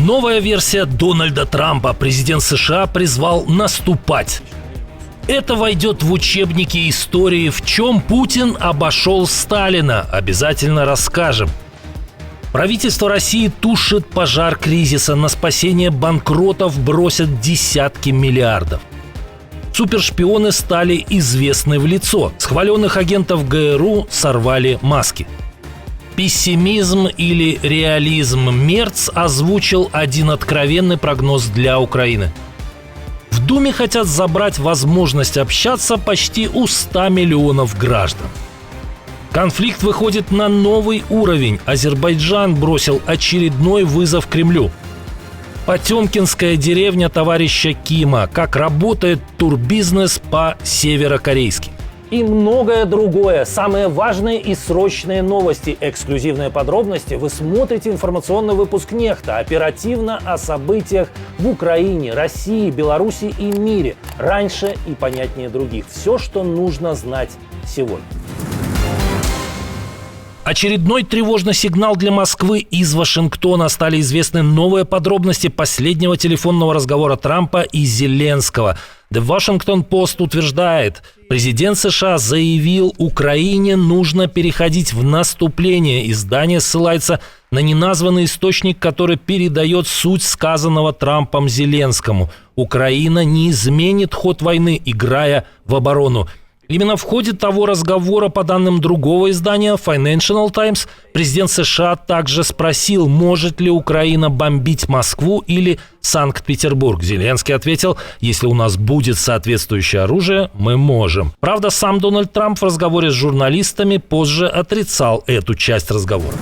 Новая версия Дональда Трампа. Президент США призвал наступать. Это войдет в учебники истории. В чем Путин обошел Сталина? Обязательно расскажем. Правительство России тушит пожар кризиса. На спасение банкротов бросят десятки миллиардов. Супершпионы стали известны в лицо. С хваленых агентов ГРУ сорвали маски. Пессимизм или реализм? Мерц озвучил один откровенный прогноз для Украины. В Думе хотят забрать возможность общаться почти у 100 миллионов граждан. Конфликт выходит на новый уровень. Азербайджан бросил очередной вызов Кремлю. Потемкинская деревня товарища Кима. Как работает турбизнес по-северокорейски. И многое другое. Самые важные и срочные новости, эксклюзивные подробности. Вы смотрите информационный выпуск «Нехта». Оперативно о событиях в Украине, России, Беларуси и мире. Раньше и понятнее других. Все, что нужно знать сегодня. Очередной тревожный сигнал для Москвы из Вашингтона. Стали известны новые подробности последнего телефонного разговора Трампа и Зеленского. The Washington Post утверждает, президент США заявил, Украине нужно переходить в наступление. Издание ссылается на неназванный источник, который передает суть сказанного Трампом Зеленскому. Украина не изменит ход войны, играя в оборону. Именно в ходе того разговора, по данным другого издания Financial Times, президент США также спросил, может ли Украина бомбить Москву или Санкт-Петербург. Зеленский ответил, если у нас будет соответствующее оружие, мы можем. Правда, сам Дональд Трамп в разговоре с журналистами позже отрицал эту часть разговора.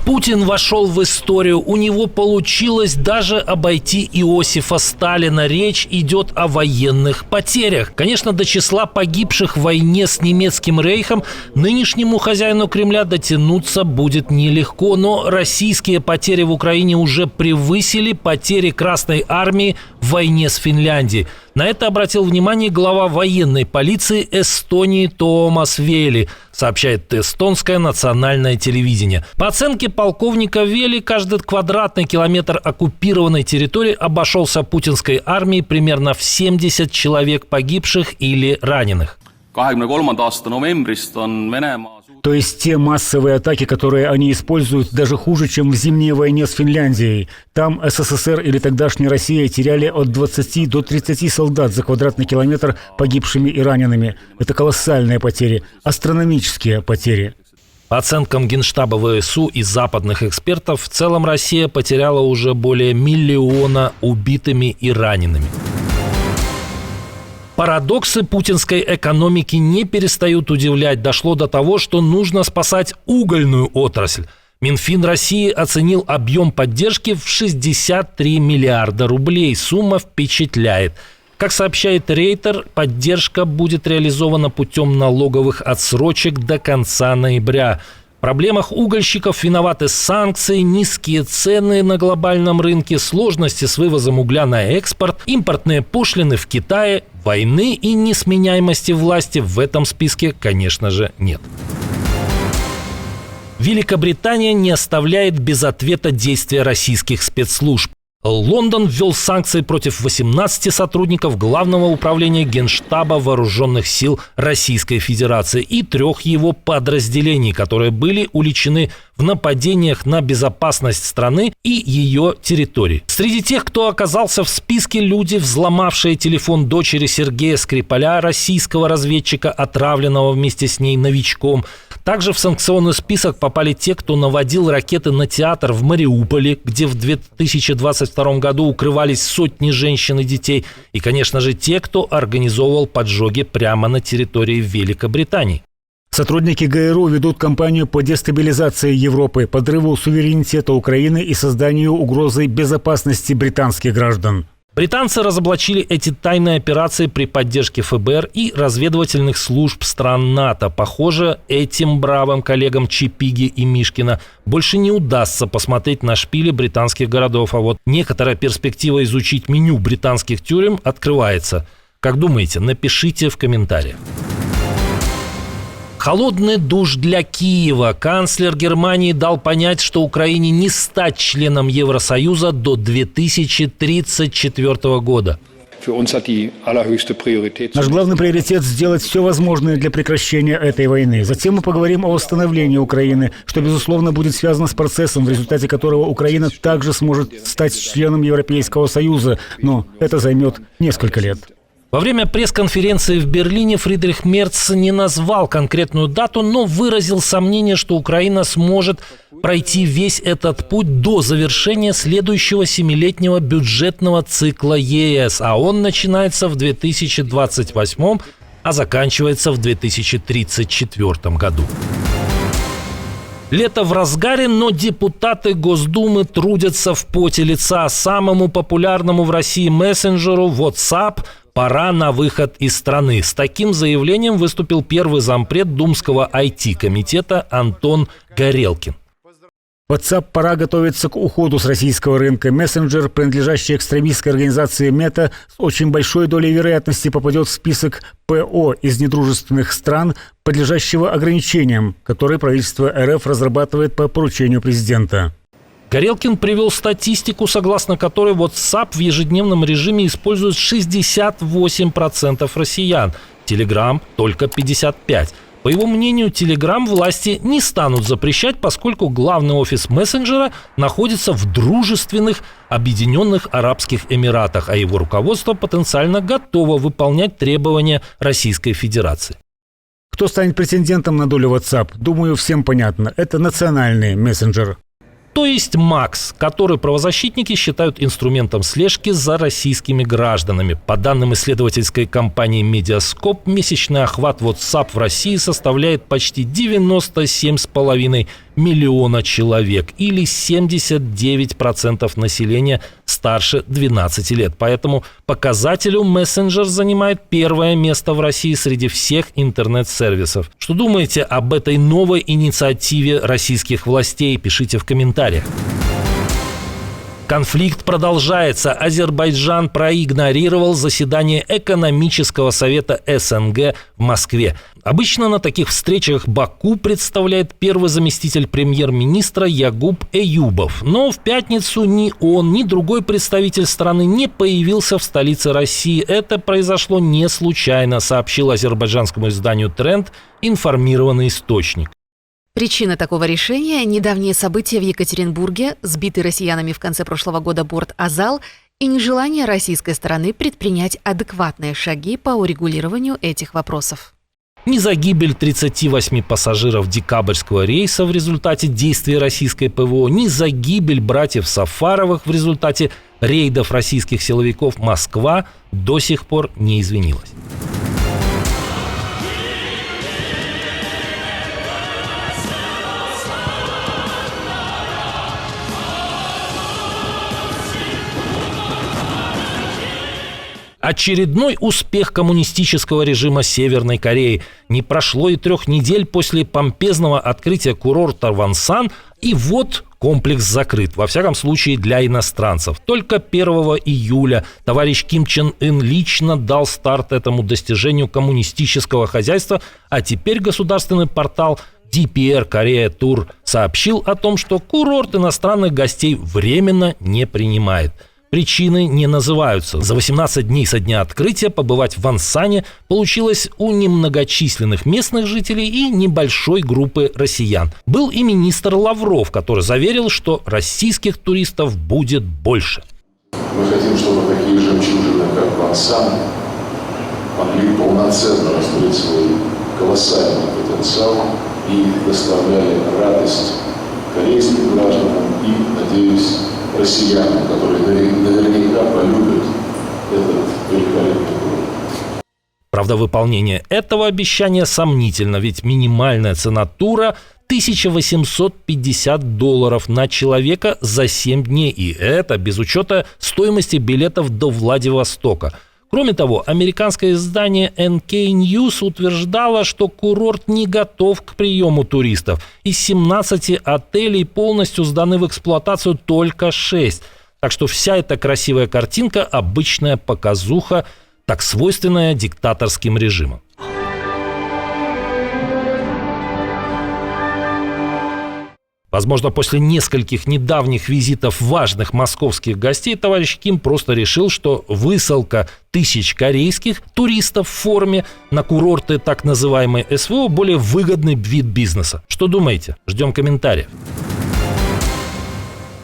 Путин вошел в историю. У него получилось даже обойти Иосифа Сталина. Речь идет о военных потерях. Конечно, до числа погибших в войне с немецким рейхом нынешнему хозяину Кремля дотянуться будет нелегко. Но российские потери в Украине уже превысили потери Красной Армии в войне с Финляндией. На это обратил внимание глава военной полиции Эстонии Томас Вели, сообщает эстонское национальное телевидение. По оценке полковника Вели, каждый квадратный километр оккупированной территории обошелся путинской армии примерно в 70 человек погибших или раненых. 23. aasta novembrist on Venemaa. То есть те массовые атаки, которые они используют, даже хуже, чем в зимней войне с Финляндией. Там СССР или тогдашняя Россия теряли от 20 до 30 солдат за квадратный километр погибшими и ранеными. Это колоссальные потери, астрономические потери. По оценкам Генштаба ВСУ и западных экспертов, в целом Россия потеряла уже более 1 миллиона убитыми и ранеными. Парадоксы путинской экономики не перестают удивлять. Дошло до того, что нужно спасать угольную отрасль. Минфин России оценил объем поддержки в 63 миллиарда рублей. Сумма впечатляет. Как сообщает Рейтер, поддержка будет реализована путем налоговых отсрочек до конца ноября. В проблемах угольщиков виноваты санкции, низкие цены на глобальном рынке, сложности с вывозом угля на экспорт, импортные пошлины в Китае, войны и несменяемости власти в этом списке, конечно же, нет. Великобритания не оставляет без ответа действия российских спецслужб. Лондон ввел санкции против 18 сотрудников Главного управления Генштаба Вооруженных сил Российской Федерации и 3 его подразделений, которые были уличены в нападениях на безопасность страны и ее территории. Среди тех, кто оказался в списке, люди, взломавшие телефон дочери Сергея Скрипаля, российского разведчика, отравленного вместе с ней новичком. Также в санкционный список попали те, кто наводил ракеты на театр в Мариуполе, где в 2022 году укрывались сотни женщин и детей. И, конечно же, те, кто организовывал поджоги прямо на территории Великобритании. Сотрудники ГРУ ведут кампанию по дестабилизации Европы, подрыву суверенитета Украины и созданию угрозы безопасности британских граждан. Британцы разоблачили эти тайные операции при поддержке ФБР и разведывательных служб стран НАТО. Похоже, этим бравым коллегам Чипиги и Мишкина больше не удастся посмотреть на шпили британских городов. А вот некоторая перспектива изучить меню британских тюрем открывается. Как думаете, напишите в комментариях. Холодный душ для Киева. Канцлер Германии дал понять, что Украине не стать членом Евросоюза до 2034 года. Наш главный приоритет – сделать все возможное для прекращения этой войны. Затем мы поговорим о восстановлении Украины, что, безусловно, будет связано с процессом, в результате которого Украина также сможет стать членом Европейского Союза. Но это займет несколько лет. Во время пресс-конференции в Берлине Фридрих Мерц не назвал конкретную дату, но выразил сомнение, что Украина сможет пройти весь этот путь до завершения следующего 7-летнего бюджетного цикла ЕС, а он начинается в 2028, а заканчивается в 2034 году. Лето в разгаре, но депутаты Госдумы трудятся в поте лица. Самому популярному в России мессенджеру WhatsApp пора на выход из страны. С таким заявлением выступил первый зампред Думского IT-комитета Антон Горелкин. WhatsApp пора готовиться к уходу с российского рынка. Мессенджер, принадлежащий экстремистской организации Мета, с очень большой долей вероятности попадет в список ПО из недружественных стран, подлежащего ограничениям, которые правительство РФ разрабатывает по поручению президента. Горелкин привел статистику, согласно которой WhatsApp в ежедневном режиме использует 68% россиян, Telegram только 55%. По его мнению, Telegram власти не станут запрещать, поскольку главный офис мессенджера находится в дружественных Объединенных Арабских Эмиратах, а его руководство потенциально готово выполнять требования Российской Федерации. Кто станет претендентом на долю WhatsApp? Думаю, всем понятно. Это национальный мессенджер. То есть Макс, который правозащитники считают инструментом слежки за российскими гражданами. По данным исследовательской компании Mediascope, месячный охват WhatsApp в России составляет почти 97,5 миллиона человек или 79% населения старше 12 лет. По этому показателю мессенджер занимает первое место в России среди всех интернет-сервисов. Что думаете об этой новой инициативе российских властей? Пишите в комментариях. Конфликт продолжается. Азербайджан проигнорировал заседание экономического совета СНГ в Москве. Обычно на таких встречах Баку представляет первый заместитель премьер-министра Ягуб Эюбов. Но в пятницу ни он, ни другой представитель страны не появился в столице России. Это произошло не случайно, сообщил азербайджанскому изданию «Тренд» информированный источник. Причина такого решения – недавние события в Екатеринбурге, сбитый россиянами в конце прошлого года борт «Азал» и нежелание российской стороны предпринять адекватные шаги по урегулированию этих вопросов. Ни за гибель 38 пассажиров декабрьского рейса в результате действий российской ПВО, ни за гибель братьев Сафаровых в результате рейдов российских силовиков Москва до сих пор не извинилась. Очередной успех коммунистического режима Северной Кореи. Не прошло и 3 недель после помпезного открытия курорта Вонсан, и вот комплекс закрыт, во всяком случае для иностранцев. Только 1 июля товарищ Ким Чен Ын лично дал старт этому достижению коммунистического хозяйства, а теперь государственный портал DPR Korea Tour сообщил о том, что курорт иностранных гостей временно не принимает. Причины не называются. За 18 дней со дня открытия побывать в Вонсане получилось у немногочисленных местных жителей и небольшой группы россиян. Был и министр Лавров, который заверил, что российских туристов будет больше. Мы хотим, чтобы такие жемчужины, как Вонсан, могли полноценно раскрыть свой колоссальный потенциал и доставляли радость корейским гражданам и, надеюсь, россиянам, которые наверняка полюбят этот великолепный город. Правда, выполнение этого обещания сомнительно, ведь минимальная цена тура $1850 на человека за 7 дней, и это без учета стоимости билетов до Владивостока. Кроме того, американское издание NK News утверждало, что курорт не готов к приему туристов. Из 17 отелей полностью сданы в эксплуатацию только 6. Так что вся эта красивая картинка – обычная показуха, так свойственная диктаторским режимам. Возможно, после нескольких недавних визитов важных московских гостей товарищ Ким просто решил, что высылка тысяч корейских туристов в форме на курорты так называемой СВО более выгодный вид бизнеса. Что думаете? Ждем комментариев.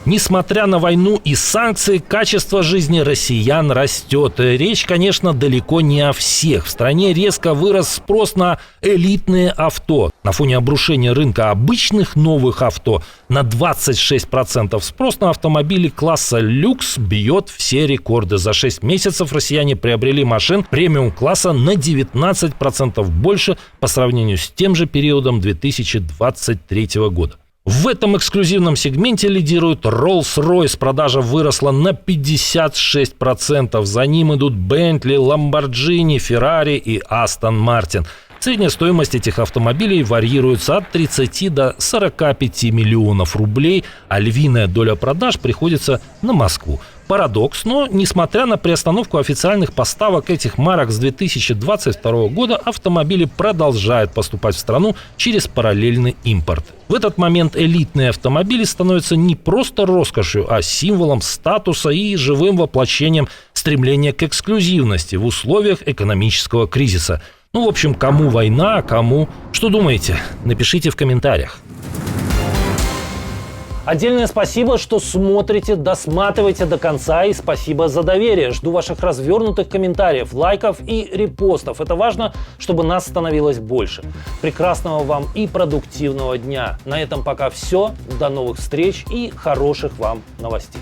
Несмотря на войну и санкции, качество жизни россиян растет. Речь, конечно, далеко не о всех. В стране резко вырос спрос на элитные авто. На фоне обрушения рынка обычных новых авто на 26% спрос на автомобили класса люкс бьет все рекорды. За 6 месяцев россияне приобрели машин премиум-класса на 19% больше по сравнению с тем же периодом 2023 года. В этом эксклюзивном сегменте лидирует Rolls-Royce. Продажа выросла на 56%. За ним идут Bentley, Lamborghini, Ferrari и Aston Martin. Средняя стоимость этих автомобилей варьируется от 30 до 45 миллионов рублей, а львиная доля продаж приходится на Москву. Парадокс, но несмотря на приостановку официальных поставок этих марок с 2022 года, автомобили продолжают поступать в страну через параллельный импорт. В этот момент элитные автомобили становятся не просто роскошью, а символом статуса и живым воплощением стремления к эксклюзивности в условиях экономического кризиса. В общем, кому война, а кому... Что думаете? Напишите в комментариях. Отдельное спасибо, что смотрите, досматриваете до конца, и спасибо за доверие. Жду ваших развернутых комментариев, лайков и репостов. Это важно, чтобы нас становилось больше. Прекрасного вам и продуктивного дня. На этом пока все. До новых встреч и хороших вам новостей.